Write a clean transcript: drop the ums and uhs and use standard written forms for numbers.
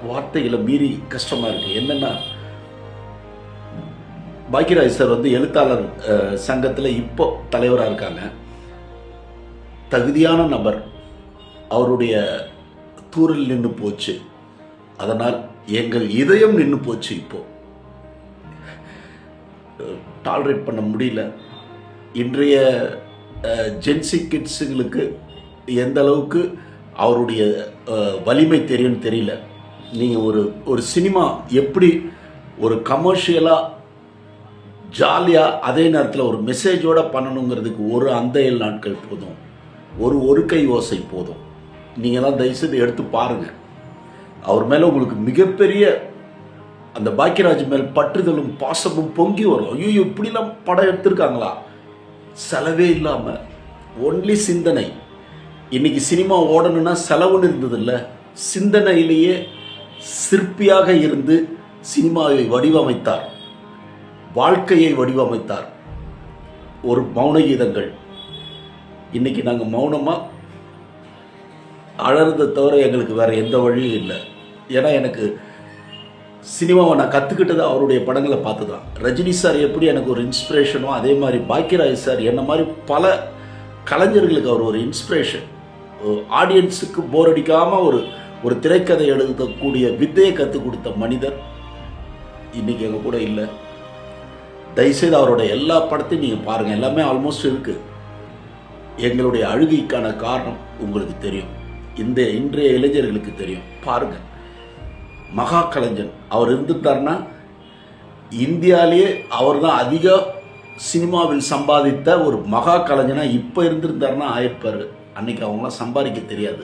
வார்த்தைகளை மீறி கஷ்டமாக இருக்குது. என்னென்னா, பாக்கியராஜ் சார் எழுத்தாளர் சங்கத்தில் இப்போ தலைவராக இருக்காங்க. தகுதியான நபர். அவருடைய தூரில் நின்று போச்சு. அதனால் எங்கள் இதயம் நின்று போச்சு. இப்போ டாலரேட் பண்ண முடியல. இன்றைய ஜென்சி கிட்ஸுங்களுக்கு எந்த அளவுக்கு அவருடைய வலிமை தெரியும்னு தெரியல. நீங்கள் ஒரு சினிமா எப்படி ஒரு கமர்ஷியலாக ஜாலியாக அதே நேரத்தில் ஒரு மெசேஜோடு பண்ணணுங்கிறதுக்கு ஒரு அந்தையல் நாட்கள் போதும், ஒரு கை ஓசை போதும். நீங்கள் தான் தயவுசெய்து எடுத்து பாருங்கள். அவர் மேலே உங்களுக்கு மிகப்பெரிய அந்த பாக்கியராஜ் மேல் பற்றுதலும் பாசமும் பொங்கி வரும். ஐயோ, இப்படிலாம் படம் எடுத்திருக்காங்களா? செலவே இல்லாமல் ஒன்லி சிந்தனை. இன்னைக்கு சினிமா ஓடணும்னா செலவுன்னு இருந்ததில்ல, சிந்தனையிலேயே சிற்பியாக இருந்து சினிமாவை வடிவமைத்தார், வாழ்க்கையை வடிவமைத்தார். ஒரு மௌன கீதங்கள். இன்னைக்கு நாங்கள் மௌனமாக அழறதை தவிர எங்களுக்கு வேற எந்த வழியும் இல்லை. ஏன்னா எனக்கு சினிமாவை நான் கற்றுக்கிட்டது அவருடைய படங்களை பார்த்து தான். ரஜினி சார் எப்படி எனக்கு ஒரு இன்ஸ்பிரேஷனோ, அதே மாதிரி பாக்கியராஜ் சார் என்ன மாதிரி பல கலைஞர்களுக்கு அவர் ஒரு இன்ஸ்பிரேஷன். ஆடியன்ஸுக்கு போர் அடிக்காமல் ஒரு திரைக்கதை எழுதக்கூடிய வித்தையை கற்றுக் கொடுத்த மனிதர் இன்னைக்கு எங்கள் கூட இல்லை. தயவுசெய்து அவரோட எல்லா படத்தையும் நீங்கள் பாருங்கள். எல்லாமே ஆல்மோஸ்ட் இருக்குது. எங்களுடைய அழுகைக்கான காரணம் உங்களுக்கு தெரியும், இன்றைய இளைஞர்களுக்கு தெரியும். பாருங்கள், மகா கலைஞன் அவர் இருந்துட்டார்னா இந்தியாவிலேயே அவர் தான் அதிக சினிமாவில் சம்பாதித்த ஒரு மகா கலைஞனா இப்போ இருந்திருந்தாருன்னா ஆயிருப்பார். அன்னைக்கு அவங்களாம் சம்பாதிக்க தெரியாது.